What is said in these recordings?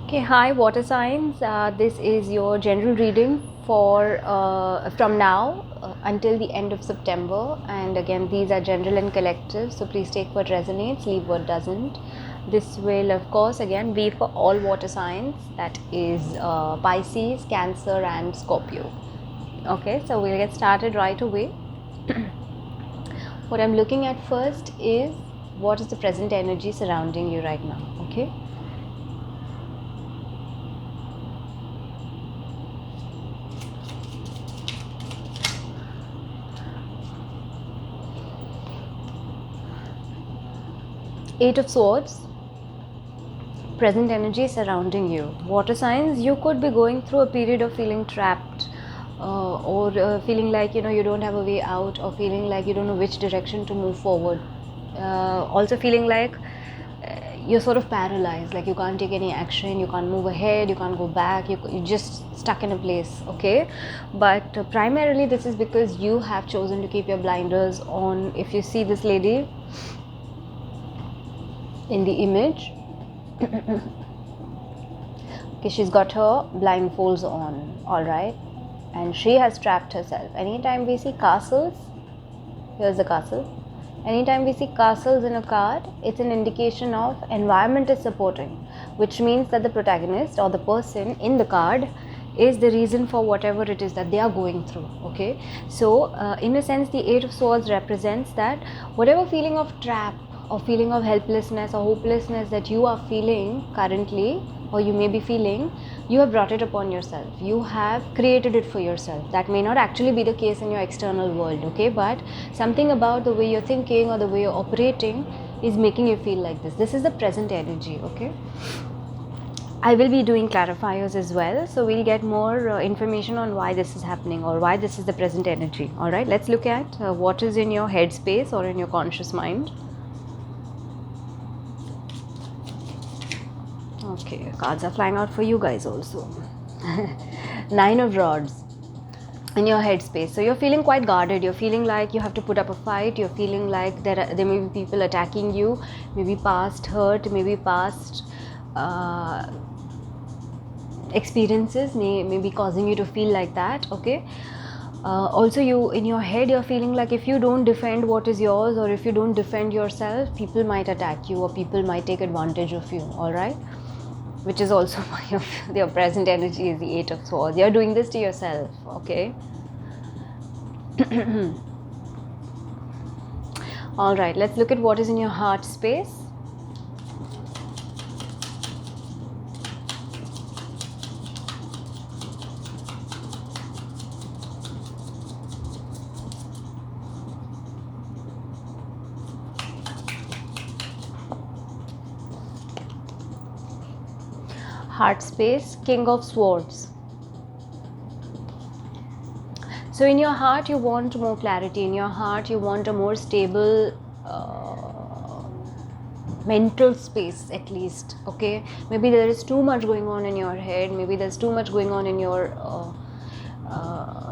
Okay, hi water signs. This is your general reading for from now until the end of September, and again these are general and collective, so please take what resonates, leave what doesn't. This will of course again be for all water signs, that is Pisces, Cancer and Scorpio. Okay, so we'll get started right away. What I'm looking at first is what is the present energy surrounding you right now. Okay. Eight of Swords, present energy surrounding you. Water signs, you could be going through a period of feeling trapped, or feeling like you don't have a way out, or feeling like you don't know which direction to move forward. Also feeling like you're sort of paralyzed, like you can't take any action, you can't move ahead, you can't go back, you're just stuck in a place. Okay, but primarily this is because you have chosen to keep your blinders on. If you see this lady in the image, okay, she's got her blindfolds on, all right, and she has trapped herself. Anytime we see castles, here's the castle. Anytime we see castles in a card, it's an indication of environment is supporting, which means that the protagonist or the person in the card is the reason for whatever it is that they are going through. Okay, so in a sense the Eight of Swords represents that whatever feeling of trap or feeling of helplessness or hopelessness that you are feeling currently, or you may be feeling, you have brought it upon yourself, you have created it for yourself. That may not actually be the case in your external world, okay, but something about the way you're thinking or the way you're operating is making you feel like this is the present energy. Okay, I will be doing clarifiers as well, so we'll get more information on why this is happening or why this is the present energy. All right, let's look at what is in your headspace or in your conscious mind. Okay, cards are flying out for you guys also. Nine of Rods in your headspace. So you're feeling quite guarded. You're feeling like you have to put up a fight. You're feeling like there may be people attacking you. Maybe past hurt. Maybe past experiences may be causing you to feel like that. Okay. Also, you in your head you're feeling like if you don't defend what is yours, or if you don't defend yourself, people might attack you or people might take advantage of you. All right, which is also why your present energy is the Eight of Swords. You're doing this to yourself. Okay. All right, let's look at what is in your heart space. Heart space, King of Swords. So in your heart you want more clarity. In your heart you want a more stable mental space, at least. Okay, maybe there is too much going on in your head, maybe there's too much going on in your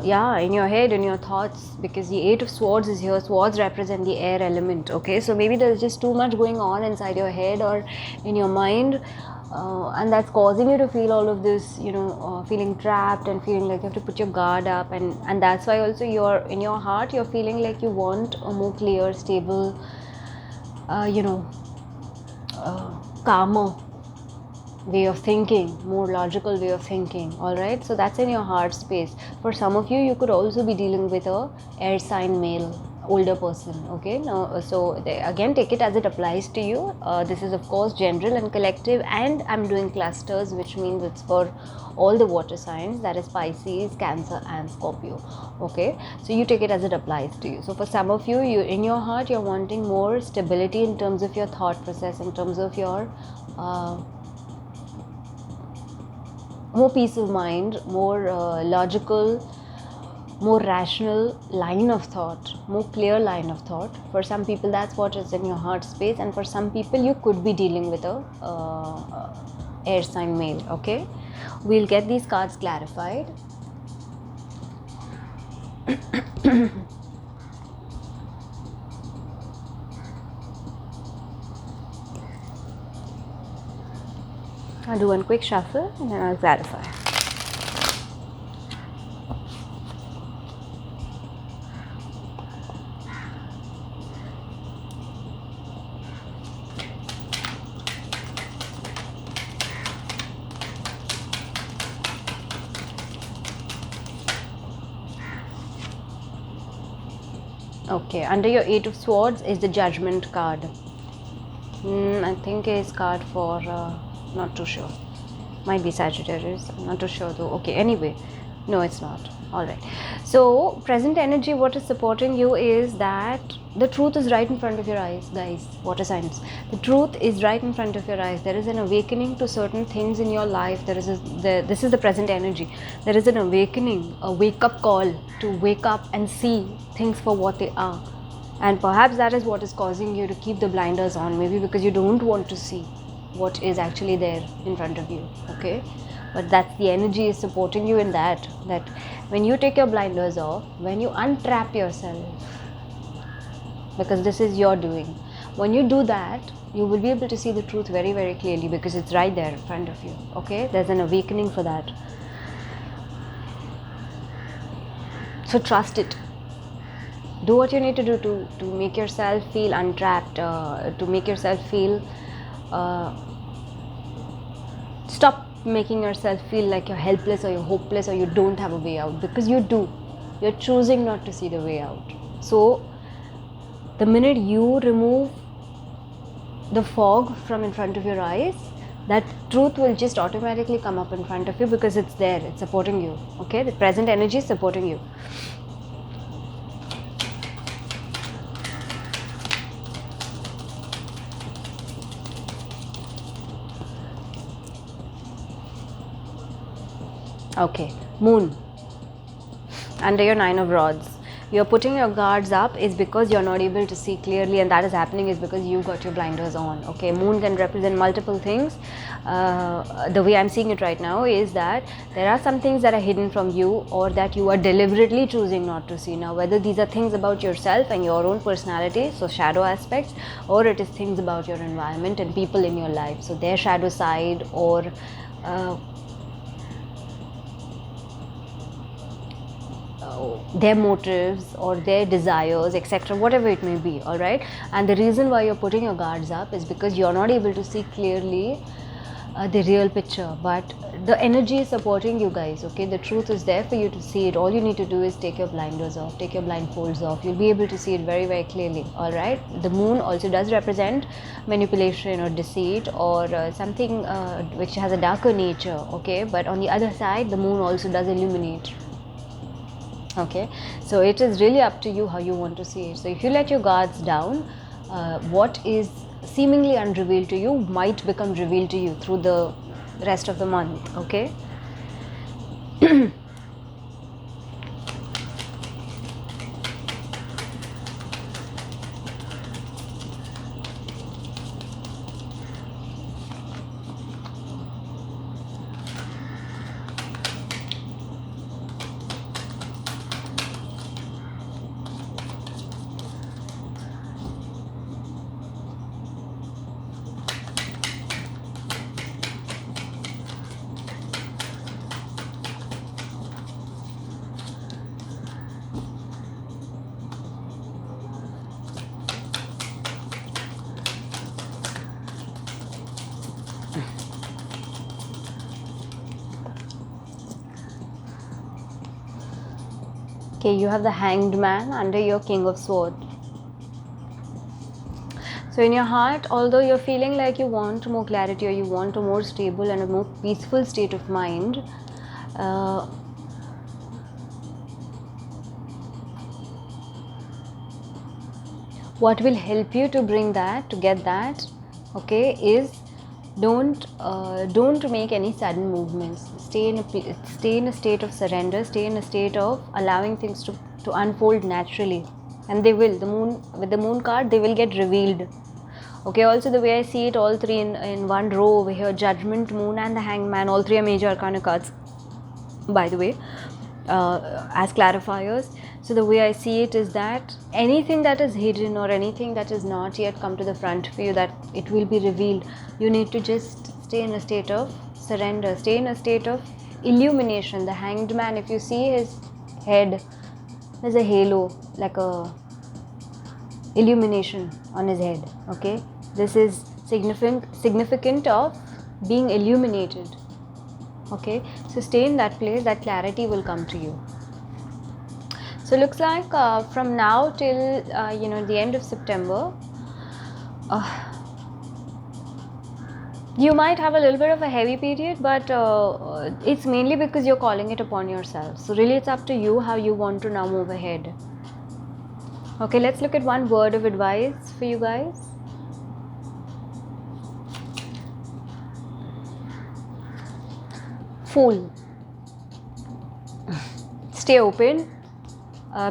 in your head, in your thoughts, because the Eight of Swords is here. Swords represent the air element. Okay, so maybe there's just too much going on inside your head or in your mind, and that's causing you to feel all of this, feeling trapped and feeling like you have to put your guard up, and that's why also you're in your heart you're feeling like you want a more clear, stable, calmer way of thinking, more logical way of thinking. All right, so that's in your heart space. For some of you, you could also be dealing with a air sign male, older person. Okay, now so again take it as it applies to you. This is of course general and collective, and I'm doing clusters, which means it's for all the water signs, that is Pisces, Cancer and Scorpio. Okay, so you take it as it applies to you. So for some of you, you in your heart you're wanting more stability in terms of your thought process, in terms of your more peace of mind, more logical, more rational line of thought, more clear line of thought. For some people that's what is in your heart space, and for some people you could be dealing with a air sign male. Okay, we'll get these cards clarified. I'll do one quick shuffle and then I'll clarify. Okay, under your 8 of Swords is the Judgment card. I think it's card for, not too sure. Might be Sagittarius, I'm not too sure though. Okay, anyway, no, it's not. Alright. So, present energy, what is supporting you is that the truth is right in front of your eyes, guys. Water signs. The truth is right in front of your eyes. There is an awakening to certain things in your life. This is the present energy. There is an awakening, a wake-up call to wake up and see things for what they are. And perhaps that is what is causing you to keep the blinders on, maybe because you don't want to see what is actually there in front of you. Okay, but that's the energy is supporting you in that when you take your blinders off, when you untrap yourself, because this is your doing, when you do that, you will be able to see the truth very, very clearly because it's right there in front of you. Okay, there's an awakening for that. So trust it. Do what you need to do to make yourself feel untrapped, to make yourself feel stop making yourself feel like you're helpless or you're hopeless or you don't have a way out, because you do. You're choosing not to see the way out. So the minute you remove the fog from in front of your eyes, that truth will just automatically come up in front of you because it's there, it's supporting you. Okay, the present energy is supporting you. Okay, Moon, under your 9 of Rods. You're putting your guards up is because you're not able to see clearly, and that is happening is because you got your blinders on. Okay, Moon can represent multiple things. The way I'm seeing it right now is that there are some things that are hidden from you or that you are deliberately choosing not to see. Now, whether these are things about yourself and your own personality, so shadow aspects, or it is things about your environment and people in your life, so their shadow side or their motives or their desires, etc., whatever it may be. All right, and the reason why you're putting your guards up is because you're not able to see clearly the real picture, but the energy is supporting you guys. Okay, the truth is there for you to see it. All you need to do is take your blinders off, take your blindfolds off. You'll be able to see it very, very clearly. All right, the Moon also does represent manipulation or deceit or something which has a darker nature. Okay, but on the other side, the Moon also does illuminate. Okay, so it is really up to you how you want to see it. So if you let your guards down, what is seemingly unrevealed to you might become revealed to you through the rest of the month. Okay. Okay, you have the Hanged Man under your King of Swords. So in your heart, although you're feeling like you want more clarity or you want a more stable and a more peaceful state of mind, what will help you to bring that, to get that, okay, is don't make any sudden movements. Stay in a state of surrender. Stay in a state of allowing things to unfold naturally, and they will. The Moon, with the Moon card, they will get revealed. Okay, also the way I see it, all three in one row over here, Judgment, Moon and the Hanged Man, all three are major arcana cards, by the way, as clarifiers. So the way I see it is that anything that is hidden or anything that is not yet come to the front for you, that it will be revealed. You need to just Stay in a state of surrender. Stay in a state of illumination. The Hanged Man, if you see his head, there's a halo, like a illumination on his head. Okay, this is significant of being illuminated. Okay, so stay in that place. That clarity will come to you. So looks like from now till the end of September, you might have a little bit of a heavy period, but it's mainly because you're calling it upon yourself. So really it's up to you how you want to now move ahead. Okay, let's look at one word of advice for you guys. Fool. Stay open.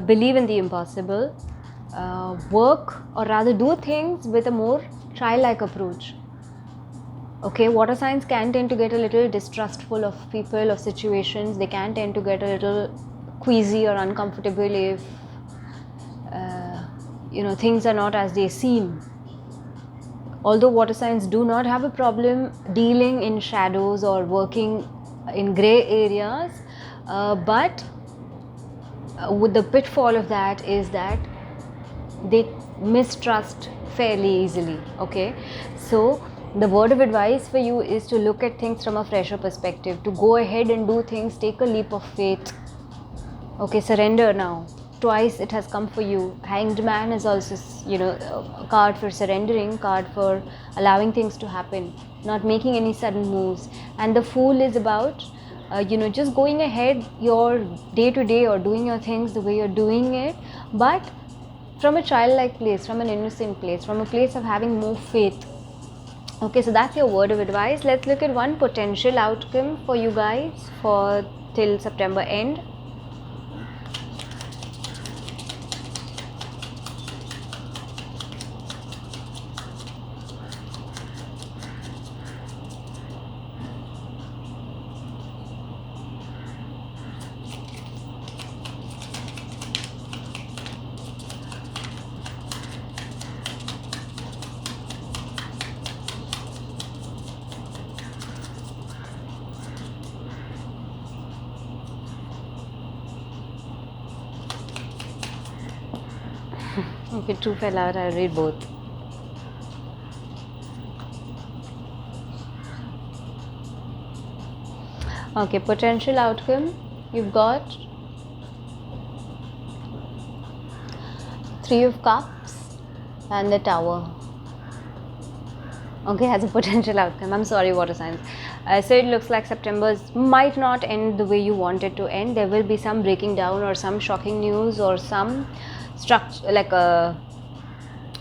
Believe in the impossible. Work, or rather do things with a more childlike approach. Okay, water signs can tend to get a little distrustful of people, of situations. They can tend to get a little queasy or uncomfortable if things are not as they seem. Although water signs do not have a problem dealing in shadows or working in gray areas, but with the pitfall of that is that they mistrust fairly easily. Okay, so the word of advice for you is to look at things from a fresher perspective, to go ahead and do things, take a leap of faith. Okay, surrender now. Twice it has come for you. Hanged Man is also, a card for surrendering, card for allowing things to happen, not making any sudden moves. And the Fool is about, just going ahead your day to day or doing your things the way you're doing it, but from a childlike place, from an innocent place, from a place of having more faith. Okay, so that's your word of advice. Let's look at one potential outcome for you guys for till September end. Okay, two fell out. I'll read both. Okay, potential outcome. You've got Three of Cups and the Tower. Okay, has a potential outcome. I'm sorry, water signs. So it looks like September might not end the way you want it to end. There will be some breaking down or some shocking news or some structure, like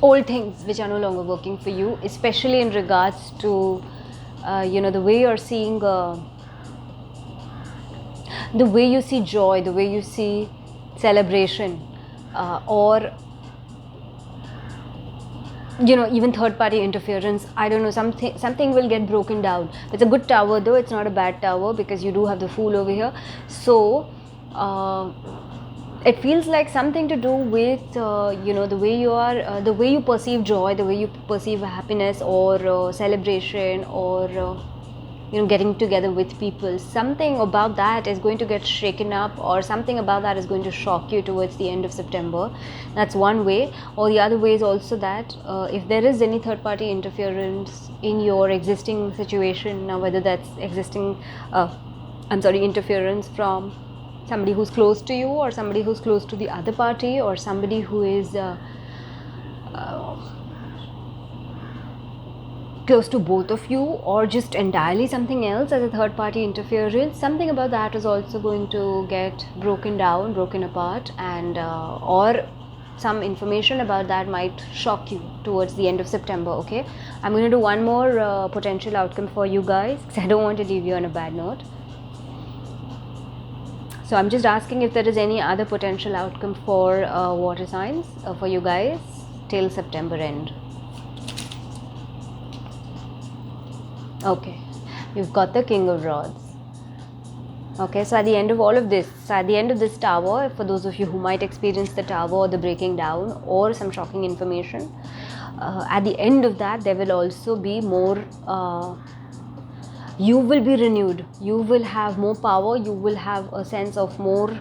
old things which are no longer working for you, especially in regards to the way you're seeing, the way you see joy, the way you see celebration, or even third party interference. I don't know, something will get broken down. It's a good tower though, it's not a bad tower, because you do have the Fool over here. So it feels like something to do with the way you are, the way you perceive joy, the way you perceive happiness or celebration, or getting together with people. Something about that is going to get shaken up, or something about that is going to shock you towards the end of September. That's one way. Or the other way is also that if there is any third party interference in your existing situation, now whether that's interference from somebody who's close to you, or somebody who's close to the other party, or somebody who is close to both of you, or just entirely something else as a third party interference, something about that is also going to get broken down, broken apart, and or some information about that might shock you towards the end of September. Okay, I'm going to do one more potential outcome for you guys, because I don't want to leave you on a bad note. So I'm just asking if there is any other potential outcome for water signs for you guys till September end. Okay, you've got the King of Rods. Okay, so at the end of all of this, at the end of this tower, for those of you who might experience the tower or the breaking down or some shocking information, at the end of that there will also be more you will be renewed, you will have more power, you will have a sense of more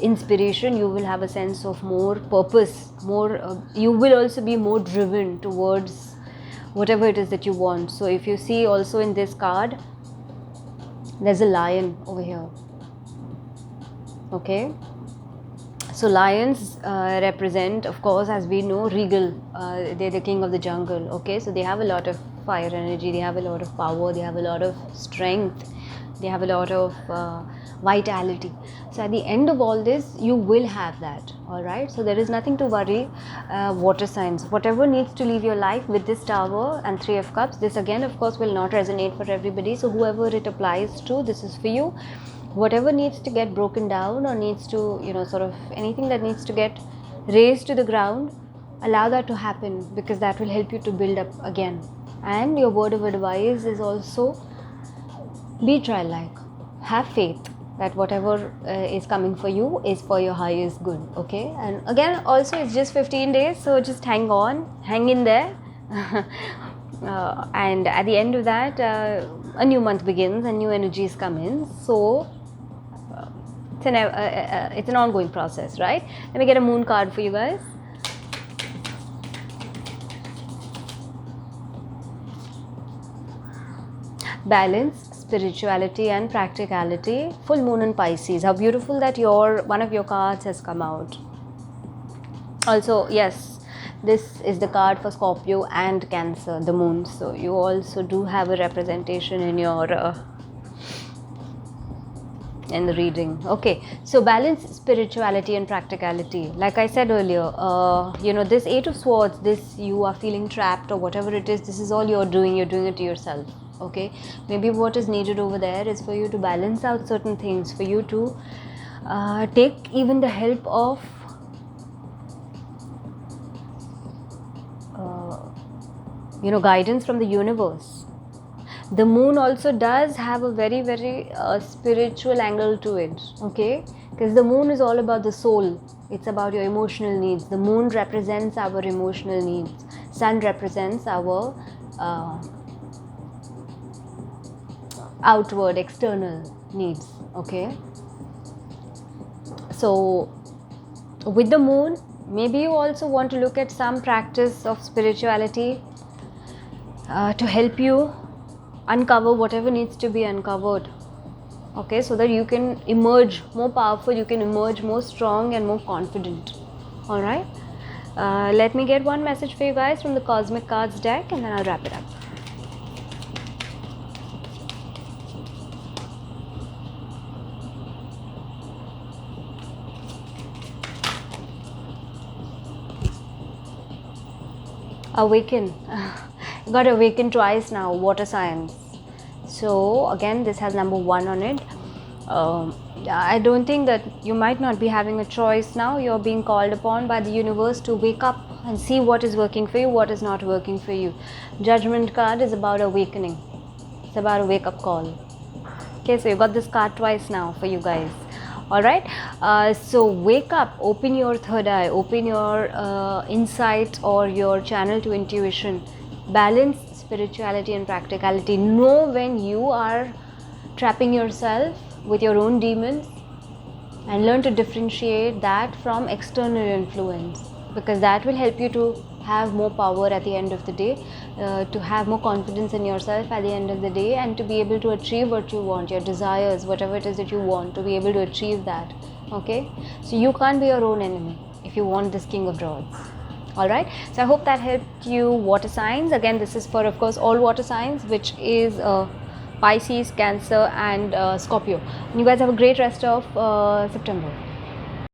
inspiration, you will have a sense of more purpose, more you will also be more driven towards whatever it is that you want. So if you see also in this card, there's a lion over here. Okay, so lions represent, of course, as we know, regal. They're the king of the jungle. Okay, so they have a lot of fire energy, they have a lot of power, they have a lot of strength, they have a lot of vitality. So at the end of all this, you will have that. All right, so there is nothing to worry. Water signs, whatever needs to leave your life with this Tower and Three of Cups, this again of course will not resonate for everybody, so whoever it applies to, this is for you. Whatever needs to get broken down, or needs to, sort of anything that needs to get raised to the ground, allow that to happen, because that will help you to build up again. And your word of advice is also, be childlike, have faith that whatever is coming for you is for your highest good. Okay, and again also it's just 15 days, so just hang on, hang in there. And at the end of that, a new month begins and new energies come in. So it's an ongoing process, right? Let me get a moon card for you guys. Balance, spirituality and practicality. Full moon in Pisces. How beautiful that one of your cards has come out. Also, yes, this is the card for Scorpio and Cancer, the moon. So you also do have a representation in your in the reading. Okay, so balance, spirituality and practicality. Like I said earlier, this Eight of Swords, this you are feeling trapped or whatever it is, this is all you're doing it to yourself. Okay, maybe what is needed over there is for you to balance out certain things, for you to take even the help of guidance from the universe. The moon also does have a very, very spiritual angle to it. Okay, because the moon is all about the soul. It's about your emotional needs. The moon represents our emotional needs. Sun represents our outward, external needs. Okay, so with the moon, maybe you also want to look at some practice of spirituality to help you uncover whatever needs to be uncovered. Okay, so that you can emerge more powerful, you can emerge more strong and more confident. All right, let me get one message for you guys from the Cosmic Cards deck, and then I'll wrap it up. Awaken. Got awakened twice now. Water signs. So again, this has number 1 on it. I don't think that you might not be having a choice now. You're being called upon by the universe to wake up and see what is working for you, what is not working for you. Judgment card is about awakening. It's about a wake up call. Okay, so you got this card twice now for you guys. All right, so wake up, open your third eye, open your insight or your channel to intuition. Balance spirituality and practicality. Know when you are trapping yourself with your own demons, and learn to differentiate that from external influence, because that will help you to have more power at the end of the day, to have more confidence in yourself at the end of the day, and to be able to achieve what you want, your desires, whatever it is that you want, to be able to achieve that. Okay, so you can't be your own enemy if you want this King of Rods. All right, so I hope that helped you, water signs. Again, this is for, of course, all water signs, which is Pisces, Cancer and Scorpio. And you guys have a great rest of September.